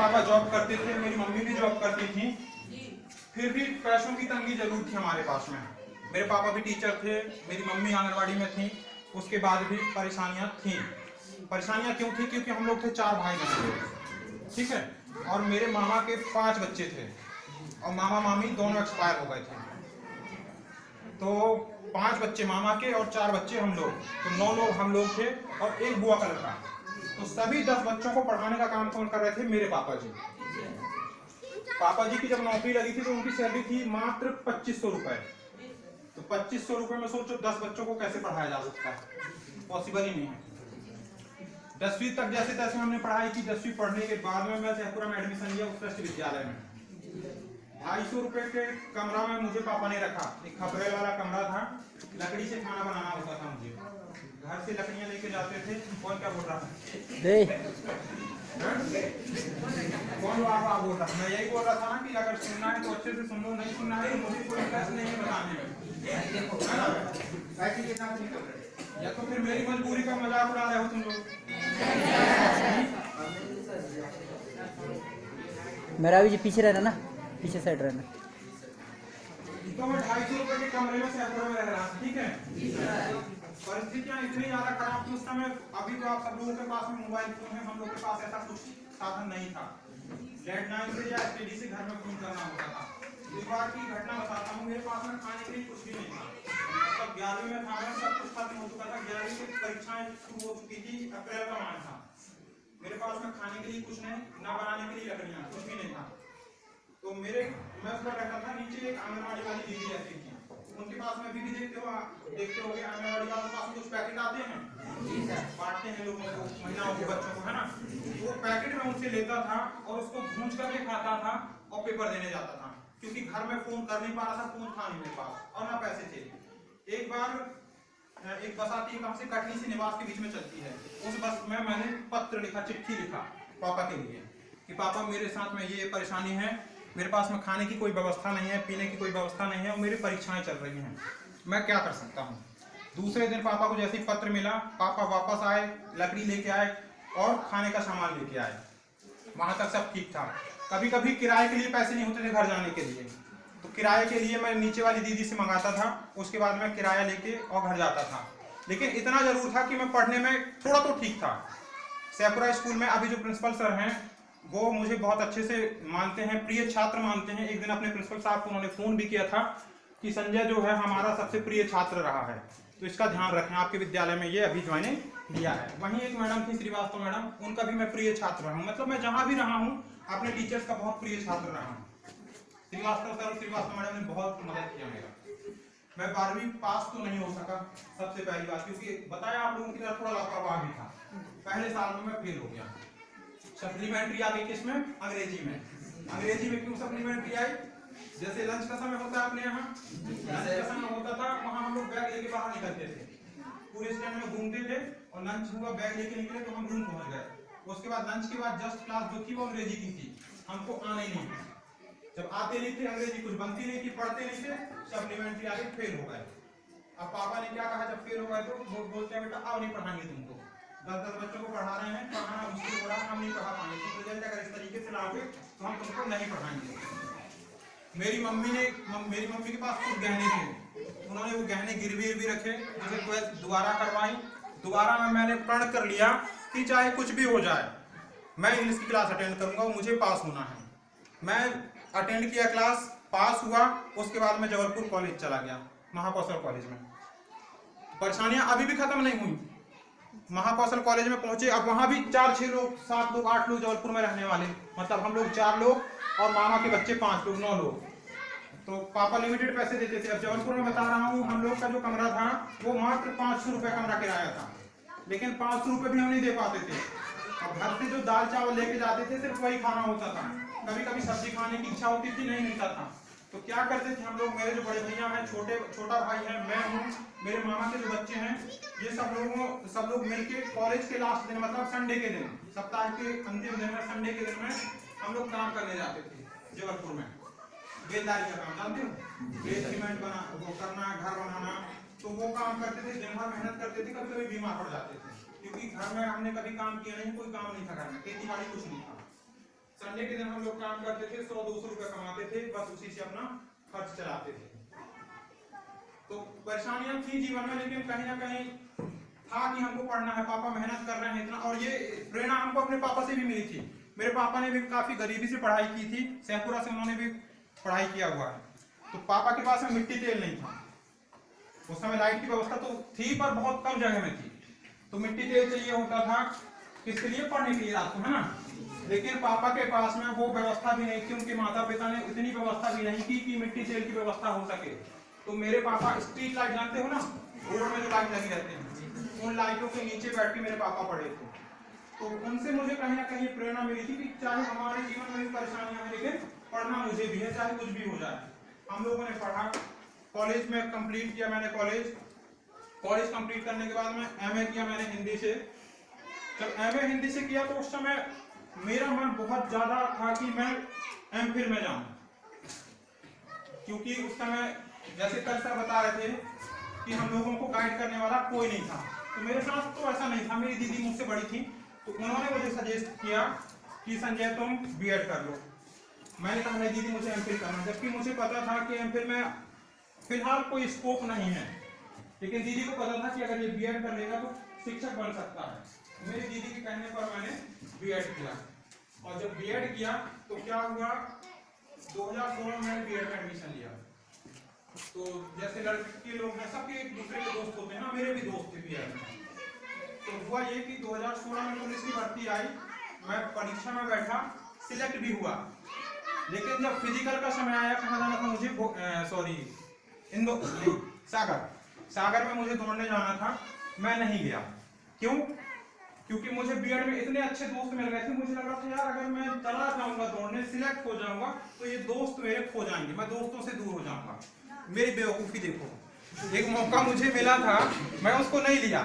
पापा जॉब करते थे, मेरी मम्मी भी जॉब करती थी, फिर भी पैसों की तंगी जरूर थी हमारे पास में। मेरे पापा भी टीचर थे, मेरी मम्मी आंगनबाड़ी में थी, उसके बाद भी परेशानियां थी। परेशानियां क्यों थी? क्योंकि हम लोग थे 4 भाई बहन थे, ठीक है, और मेरे मामा के 5 बच्चे थे और मामा मामी दोनों एक्सपायर हो गए थे। तो 5 बच्चे मामा के और 4 बच्चे हम लोग, तो 9 लोग हम लोग थे और एक बुआ का लड़का। तो सभी 10 बच्चों को पढ़ाने का काम कौन कर रहे थे? मेरे पापा जी। पापा जी की जब नौकरी लगी थी तो उनकी सैलरी थी मात्र 2500 रुपए। तो 2500 रुपए में सोचो 10 बच्चों को कैसे पढ़ाया जा सकता है? पॉसिबल ही नहीं है। 10वीं तक जैसे तैसे हमने पढ़ाई की। 10वीं पढ़ने के बाद में मैं जयपुर में एडमिशन लिया उत्कृष्ट विद्यालय में। 250 रुपए के कमरा में मुझे पापा ने रखा। एक खपरे वाला कमरा था, लकड़ी से खाना बनाना होता था मुझे। घर से लकड़ियां लेके जाते थे। कौन क्या बोल रहा था? कौन बाबा बोल रहा था? मैं यही बोल रहा था ना कि अगर सुनना है तो अच्छे से सुन लो, नहीं सुनना है तो मुझे कोई इंटरेस्ट नहीं है बताने में। या तो फिर मेरी मजबूरी का मजाक उड़ा रहे हो तुम लोग। मेरा भी पीछे रहना ना, पीछे साइड रहना। तो मैं 250 रुपए के कमरे में सैकड़ों में रह रहा था, ठीक है। परिस्थितियां इतनी ज्यादा खराब थी उस समय। अभी तो आप सब लोगों के पास में मोबाइल फोन है, हम लोग के पास ऐसा कुछ साधन नहीं था। लैंडलाइन से या एसटीडी से घर में फोन करना होता था। एक बार की घटना बताता हूँ, मेरे पास में खाने के लिए कुछ भी नहीं था। तब 11वीं में था, सब कुछ खत्म हो चुका था। 11वीं की परीक्षाएं शुरू हो चुकी थी, अप्रैल का माह था। मेरे पास में खाने के लिए कुछ नहीं, ना बनाने के लिए लकड़ियां, कुछ भी नहीं था। तो मैं उसमें रहता था। नीचे एक आंगनबाड़ी वाली दीदी रहती थी, उनके पास में भी देखते हो आंगनबाड़ी वालों के पास में कुछ पैकेट आते हैं, बांटते हैं लोगों को, महिलाओं के बच्चों को, है ना। वो पैकेट में उनसे लेता था और उसको भूंज करके खाता था और पेपर देने जाता था, क्योंकि घर में फोन कर नहीं पा रहा था, फोन था नहीं मेरे पास और ना पैसे थे। एक बार एक बस आती है कहाँ से, कटनी से निवास के बीच में चलती है। उस बस में मैंने पत्र लिखा, चिट्ठी लिखा पापा के लिए कि पापा मेरे साथ में ये परेशानी है, मेरे पास में खाने की कोई व्यवस्था नहीं है, पीने की कोई व्यवस्था नहीं है और मेरी परीक्षाएं चल रही हैं, मैं क्या कर सकता हूँ। दूसरे दिन पापा को जैसे ही पत्र मिला, पापा वापस आए, लकड़ी लेके आए और खाने का सामान लेके आए। वहां तक सब ठीक था। कभी कभी किराए के लिए पैसे नहीं होते थे घर जाने के लिए, तो किराए के लिए मैं नीचे वाली दीदी से मंगाता था, उसके बाद मैं किराया लेके और घर जाता था। लेकिन इतना जरूर था कि मैं पढ़ने में थोड़ा तो ठीक था। सैपुरा स्कूल में अभी जो प्रिंसिपल सर हैं वो मुझे बहुत अच्छे से मानते हैं, प्रिय छात्र मानते हैं। एक दिन अपने प्रिंसिपल साहब को उन्होंने फोन भी किया था कि संजय जो है हमारा सबसे प्रिय छात्र रहा है, तो इसका ध्यान रखें, आपके विद्यालय में ये अभी ज्वाइनिंग लिया है। वहीं एक मैडम थी श्रीवास्तव मैडम, उनका भी मैं प्रिय छात्र रहा हूँ। मतलब मैं जहां भी रहा हूँ अपने टीचर्स का बहुत प्रिय छात्र रहा हूँ। श्रीवास्तव सर और श्रीवास्तव मैडम ने बहुत मदद किया मेरा। मैं 12वीं पास तो नहीं हो सका, सबसे पहली बात, क्योंकि बताया आप लोगों की तरह थोड़ा लापरवाह भी था। पहले साल में मैं फेल हो गया। सप्लीमेंट्री आ गई किसमें? अंग्रेजी में। अंग्रेजी में क्यों सप्लीमेंट्री आई? जैसे लंच का समय होता है अपने यहाँ, लंच का समय होता था, वहाँ हम लोग बैग लेके बाहर निकलते थे, पूरे स्टैंड में घूमते थे और लंच हुआ, बैग लेके निकले तो हम रूम पहुंच गए। उसके बाद लंच के बाद जस्ट क्लास जो थी वो अंग्रेजी की थी, हमको आने नहीं थी। जब आते नहीं थे, अंग्रेजी कुछ बनती नहीं थी, पढ़ते नहीं थे, सप्लीमेंट्री आगे फेल हो गए। अब पापा ने क्या कहा, जब फेल हो गए तो वो बोलते हैं बेटा अब नहीं पढ़ाएंगे तुमको, 10-10 बच्चों को पढ़ा रहे हैं, पढ़ाना मुश्किल हो रहा है, हम नहीं पढ़ा पाएंगे, तो रिजल्ट अगर इस तरीके से लाओगे तो हम तुमको नहीं पढ़ाएंगे। मेरी मम्मी के पास कुछ गहने थे, उन्होंने वो गहने गिरवी रखे, मुझे 12th दोबारा करवाई। दोबारा में मैंने प्रण कर लिया कि चाहे कुछ भी हो जाए मैं इंग्लिश की क्लास अटेंड करूंगा और मुझे पास होना है। मैं अटेंड किया क्लास, पास हुआ। उसके बाद मैं जबलपुर कॉलेज चला गया, महाकौशल कॉलेज में। परेशानियां अभी भी खत्म नहीं हुई। महाकौशल कॉलेज में पहुंचे, अब वहां भी 4-6 लोग, 7 लोग, 8 लोग जबलपुर में रहने वाले, मतलब हम लोग 4 लोग और मामा के बच्चे 5 लोग, 9 लोग। तो पापा लिमिटेड पैसे देते थे। अब जबलपुर में बता रहा हूँ, हम लोग का जो कमरा था वो मात्र 500 रुपए कमरा किराया था, लेकिन 500 रुपए भी हम नहीं दे पाते थे। अब घर से जो दाल चावल लेके जाते थे सिर्फ वही खाना होता था। कभी कभी सब्जी खाने की इच्छा होती थी, नहीं मिलता था, तो क्या करते थे हम लोग, मेरे जो बड़े भैया हैं, छोटा भाई है, मैं हूँ, मेरे मामा के जो बच्चे हैं, ये सब लोग मिलके कॉलेज के लास्ट दिन, मतलब संडे के दिन, सप्ताह के अंतिम दिन में, संडे के दिन में हम लोग काम करने जाते थे जबलपुर में। बेलदारी का काम जानते हो, बेल सीमेंट बना वो करना, घर बनाना, तो वो काम करते थे, दिन भर मेहनत करते थे। कभी कभी बीमार पड़ जाते थे, क्योंकि घर में हमने कभी काम किया नहीं, कोई काम नहीं था घर में, खेती बाड़ी कुछ नहीं था। संडे के दिन हम लोग काम करते थे, 100-200 रुपए कमाते थे, बस उसी से अपना खर्च चलाते थे। तो परेशानियां थी जीवन में, लेकिन कहीं ना कहीं था कि हमको पढ़ना है, पापा मेहनत कर रहे हैं इतना, और ये प्रेरणा हमको अपने पापा से भी मिली थी। मेरे पापा ने भी काफी गरीबी से पढ़ाई की थी, सैपुरा से उन्होंने भी पढ़ाई किया हुआ है। तो पापा के पास में मिट्टी तेल नहीं था, उस समय लाइट की व्यवस्था तो थी पर बहुत कम जगह में थी, तो मिट्टी तेल चाहिए होता था किसके लिए, पढ़ने के लिए रात को, है ना। लेकिन पापा के पास में वो व्यवस्था भी नहीं थी, उनके माता पिता ने इतनी व्यवस्था भी नहीं की कि मिट्टी तेल की व्यवस्था हो सके। तो मेरे पापा स्ट्रीट लाइट जानते हो ना, रोड में जो लाइट लगी रहती है, उन लाइटों के नीचे बैठ के मेरे पापा पढ़े थे। तो उनसे मुझे कहीं ना कहीं प्रेरणा मिली थी कि चाहे हमारे जीवन में भी परेशानियां हैं, लेकिन पढ़ना मुझे भी है, चाहे कुछ भी हो जाए। हम लोगों ने पढ़ा, कॉलेज में कंप्लीट किया मैंने, कॉलेज कंप्लीट करने के बाद में एमए किया मैंने हिंदी से। जब एमए हिंदी से किया तो उस समय मेरा मन बहुत ज्यादा था कि मैं एमफिल में जाऊं, क्योंकि उस समय जैसे कल सर बता रहे थे कि हम लोगों को गाइड करने वाला कोई नहीं था। तो मेरे साथ तो ऐसा नहीं था, मेरी दीदी मुझसे बड़ी थी, तो उन्होंने मुझे सजेस्ट किया कि संजय तुम बीएड कर लो। मैंने कहा नहीं दीदी मुझे एमफिल करना, जबकि मुझे पता था कि एमफिल में फिलहाल कोई स्कोप नहीं है, लेकिन दीदी को पता था कि अगर ये बीएड कर लेगा तो शिक्षक बन सकता है। मेरी दीदी के कहने पर मैंने बीएड किया, और जब बीएड किया तो क्या हुआ, 2016 में मैंने बीएड में एडमिशन लिया। तो जैसे लड़के लोग हैं सबके एक दूसरे के दोस्त होते हैं ना, मेरे भी दोस्त थे बीएड में। तो हुआ ये कि 2016 में पुलिस की भर्ती आई, मैं परीक्षा में बैठा, सिलेक्ट भी हुआ, लेकिन जब फिजिकल का समय आया, कहाँ जाना था मुझे, सागर में मुझे दौड़ने जाना था, मैं नहीं गया। क्यों? क्योंकि मुझे बीएड में इतने अच्छे दोस्त मिल गए थे, मुझे लग रहा था यार अगर मैं चला जाऊंगा दौड़ने, सिलेक्ट हो जाऊंगा तो ये दोस्त मेरे खो जाएंगे, मैं दोस्तों से दूर हो जाऊंगा। मेरी बेवकूफी देखो, एक मौका मुझे मिला था, मैं उसको नहीं लिया,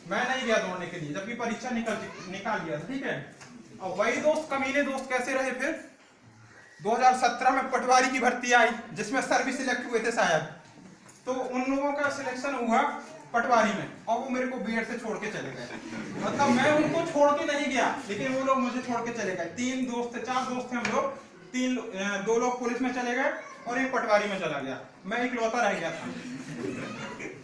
मैं नहीं गया दौड़ने के लिए, जबकि परीक्षा निकाल लिया था, ठीक है। और वही दोस्त, कमीने दोस्त कैसे रहे फिर, 2017 में पटवारी की भर्ती आई, जिसमें सर भी सिलेक्ट हुए थे शायद, तो उन लोगों का सिलेक्शन हुआ पटवारी में, और वो मेरे को बीएड से छोड़ के चले गए। मतलब मैं उनको छोड़ के नहीं गया, लेकिन वो लोग मुझे छोड़ के चले गए। 4 दोस्त थे हम लोग, 2 लोग पुलिस में चले गए और एक पटवारी में चला गया, मैं इकलौता रह गया था।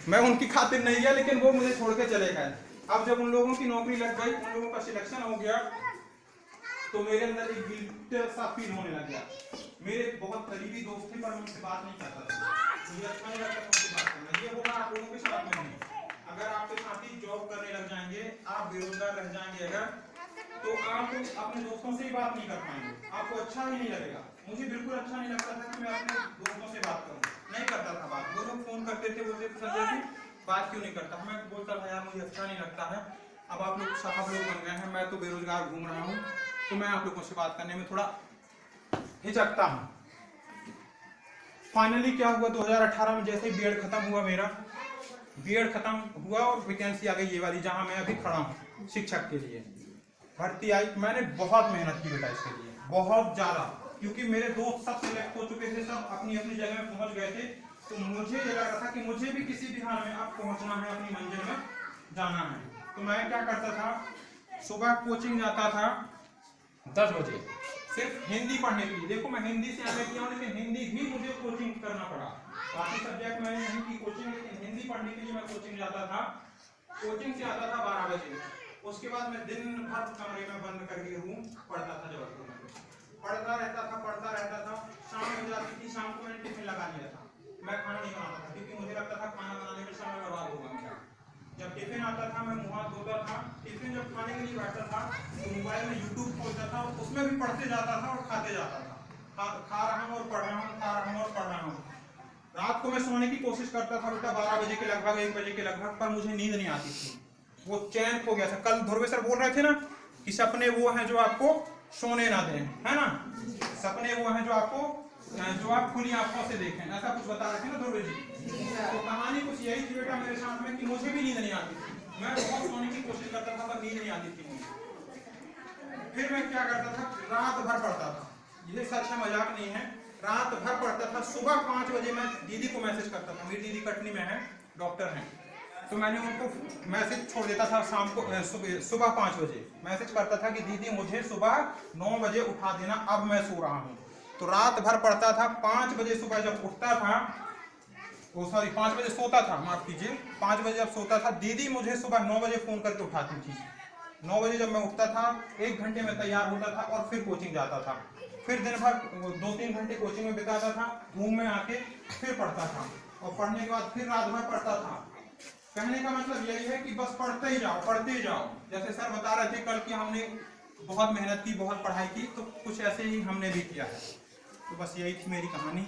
मैं उनकी खातिर नहीं गया, लेकिन वो मुझे छोड़ के चले गए। अब जब उन लोगों की नौकरी लग गई, उन लोगों का सिलेक्शन हो गया, तो मेरे अंदर एक गिल्ट सा फील होने लग गया। मेरे बहुत करीबी दोस्त थे पर मुझसे बात नहीं करता था, मुझे अच्छा नहीं लगता उनसे बात करना। ये होगा आप लोगों के साथ में नहीं, अगर आपके साथी जॉब करने लग जाएंगे, आप बेरोजगार रह जाएंगे अगर, तो आप अपने दोस्तों से ही बात नहीं कर पाएंगे, आपको अच्छा ही नहीं लगेगा। मुझे बिल्कुल अच्छा नहीं लगता था कि मैं अपने दोस्तों से बात करूं, नहीं करता था बात। वो लोग फोन करते थे, बोलते संजय जी बात क्यों नहीं करता, मैं बोलता था यार मुझे अच्छा नहीं लगता है, अब आप लोग साहब लोग बन गए हैं, मैं तो बेरोजगार घूम रहा हूँ, तो मैं आप लोगों से बात करने में थोड़ा हिचकता हूँ। फाइनली क्या हुआ, 2018 में जैसे ही बीएड खत्म हुआ, मेरा बीएड खत्म हुआ और वैकेंसी आ गई ये वाली जहां मैं अभी खड़ा हूँ, शिक्षक के लिए भर्ती आई। मैंने बहुत मेहनत की बेटा इसके लिए, बहुत ज्यादा, क्योंकि मेरे दोस्त सब सिलेक्ट हो चुके थे, सब अपनी अपनी जगह में पहुंच गए थे। तो मुझे ये लग रहा था कि मुझे भी किसी भी हाल में अब पहुंचना है, अपनी मंजिल में जाना है। तो मैं क्या करता था, सुबह कोचिंग जाता था 10 बजे, सिर्फ हिंदी पढ़ने के लिए। देखो मैं हिंदी से एमए किया हूं, लेकिन हिंदी भी मुझे कोचिंग करना पड़ा। बाकी सब्जेक्ट मैंने नहीं की कोचिंग, लेकिन हिंदी पढ़ने के लिए मैं कोचिंग जाता था। कोचिंग से आता था 12 बजे, उसके बाद मैं दिन भर कमरे में बंद करके रूम पढ़ता था, जबलपुर में पढ़ता रहता था। शाम हो जाती थी, शाम को मैंने टिफिन लगा लिया था, मैं खाना नहीं बनाता था, क्योंकि मुझे लगता था खाना बनाने में समय बर्बाद होगा मेरा। जब टिफिन आता था मैं मुंह हाथ धोता था, टिफिन जब खाने के लिए बैठता था तो मोबाइल में यूट्यूब खोलता था, उसमें भी पढ़ते जाता था और खाते जाता था। खा रहा हूँ और पढ़ रहा हूँ, खा रहा हूँ और पढ़ रहा हूँ। रात को मैं सोने की कोशिश करता था बेटा 12 बजे के लगभग, 1 बजे के लगभग, पर मुझे नींद नहीं आती थी, वो चैन खो गया था। कल ध्रुव सर बोल रहे थे ना कि सपने वो हैं जो आपको सोने ना दें, है ना, सपने वो हैं जो आप खुली आंखों से देखें, ऐसा कुछ बता रहे थे ना ध्रुव जी। तो कहानी कुछ यही थी बेटा मेरे साथ में कि मुझे भी नींद नहीं आती थी, मैं बहुत सोने की कोशिश करता था पर नींद नहीं आती थी मुझे। फिर मैं क्या करता था, रात भर पढ़ता था, ये सच है मजाक नहीं है, रात भर पढ़ता था। सुबह 5 बजे मैं दीदी को मैसेज करता था, मेरी दीदी कटनी में है, डॉक्टर हैं, तो मैंने उनको मैसेज छोड़ देता था शाम को, सुबह 5 बजे मैसेज करता था कि दीदी मुझे सुबह 9 बजे उठा देना, अब मैं सो रहा हूँ। तो रात भर पढ़ता था। 5 बजे सुबह जब उठता था, वो सॉरी 5 बजे सोता था, माफ कीजिए, 5 बजे जब सोता था दीदी मुझे सुबह 9 बजे फोन करके उठाती थी। 9 बजे जब मैं उठता था 1 घंटे में तैयार होता था और फिर कोचिंग जाता था। फिर दिन भर 2-3 घंटे कोचिंग में बिताता था, रूम में आके फिर पढ़ता था और पढ़ने के बाद फिर रात भर पढ़ता था। कहने का मतलब यही है कि बस पढ़ते ही जाओ, पढ़ते ही जाओ। जैसे सर बता रहे थे कल कि हमने बहुत मेहनत की, बहुत पढ़ाई की, तो कुछ ऐसे ही हमने भी किया है। तो बस यही थी मेरी कहानी।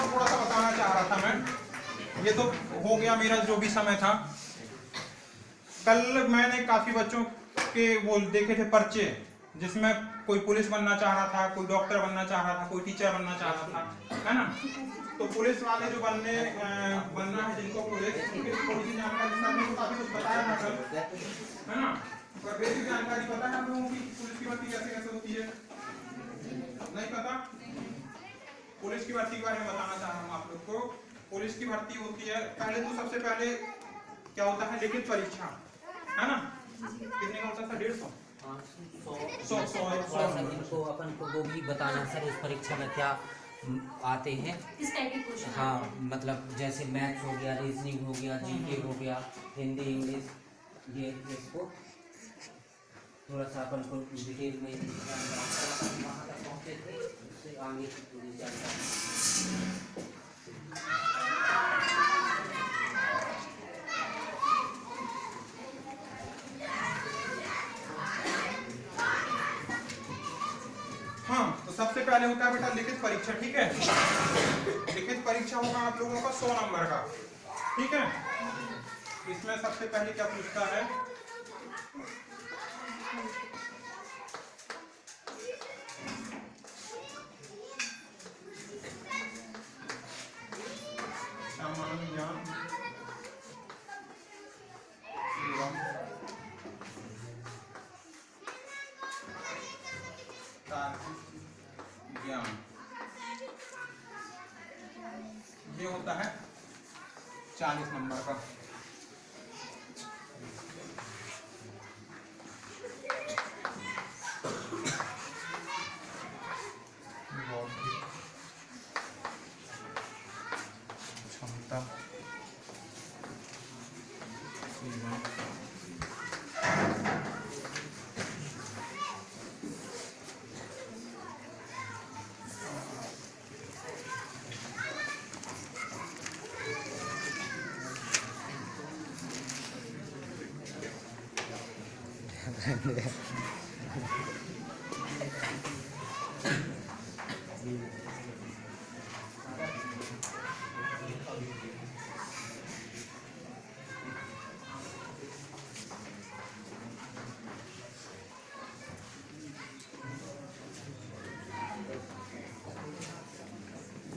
थोड़ा सा बताना चाह रहा था मैं, ये तो हो गया मेरा जो भी समय था। कल मैंने काफी बच्चों के वो देखे थे पर्चे, जिसमें कोई पुलिस बनना चाह रहा था, कोई डॉक्टर बनना चाह रहा था, कोई टीचर बनना चाह रहा था, है ना। तो पुलिस वाले जो बनना है जिनको पुलिस, उनकी थोड़ी सी जानकारी सर ने काफी कुछ बताया था कल, है ना। पर बेसिक जानकारी पता है आप लोगों की पुलिस की भर्ती कैसे कैसे होती है? नहीं पता? पुलिस की भर्ती के बारे में बताना चाह रहा हूँ आप लोग को। पुलिस की भर्ती होती है, पहले तो सबसे पहले क्या होता है, लिखित परीक्षा, है ना। कितने का होता था? 150 इनको अपन को वो भी बताना सर, उस परीक्षा में क्या आते हैं, इस टाइप के क्वेश्चन। हाँ मतलब जैसे मैथ्स हो गया, रीजनिंग हो गया, जीके हो गया, हिंदी इंग्लिश, ये इसको थोड़ा सा अपन को डिटेल में वहाँ तक पहुँचे थे, उससे आगे की पूरी जानकारी। हाँ, तो सबसे पहले होता है बेटा लिखित परीक्षा, ठीक है। लिखित परीक्षा होगा आप लोगों का 100 नंबर का, ठीक है। इसमें सबसे पहले क्या पूछता है, सामान्य ज्ञान एवं तार्किक ज्ञान, ये होता है 40 नंबर का। क्षमता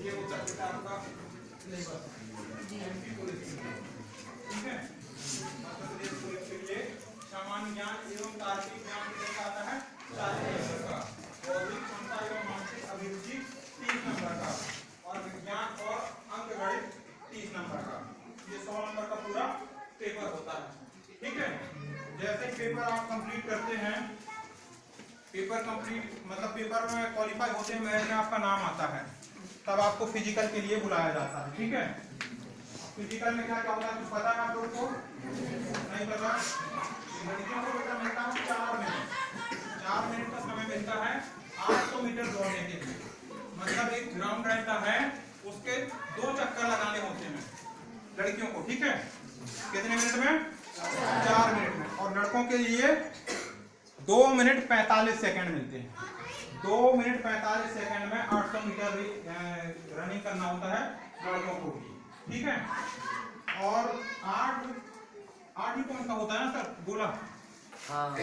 ये होता है बेटा आपका सिलेबस, एमपी पुलिस के लिए, ठीक है। मध्य प्रदेश पुलिस के लिए सामान्य ज्ञान एवं तार्किक ज्ञान कितना आता है? 40 नंबर का। बौद्धिक क्षमता एवं मानसिक अभिरुचि 30 नंबर का, और विज्ञान और अंकगणित 30 नंबर का। ये 100 नंबर का पूरा पेपर होता है, ठीक है। जैसे पेपर आप कंप्लीट करते हैं, पेपर कंप्लीट मतलब पेपर में क्वालिफाई होते हैं, मेरिट में आपका नाम आता है, तब आपको फिजिकल के लिए बुलाया जाता है, ठीक है। फिजिकल में क्या क्या होता है कुछ पता है आप लोगों को? नहीं पता? लड़कियों को बेटा मिलता है 4 मिनट, 4 मिनट का समय मिलता है 800 मीटर दौड़ने के लिए। मतलब एक ग्राउंड रहता है, उसके 2 चक्कर लगाने होते हैं लड़कियों को, ठीक है। कितने मिनट में? 4 मिनट में। और लड़कों के लिए 2 मिनट 45 सेकंड मिलते हैं। 2 मिनट 45 सेकंड में 800 मीटर रनिंग करना होता है लड़कों को भी, ठीक है। और 8 ही पॉइंट का होता है ना सर, बोला? हाँ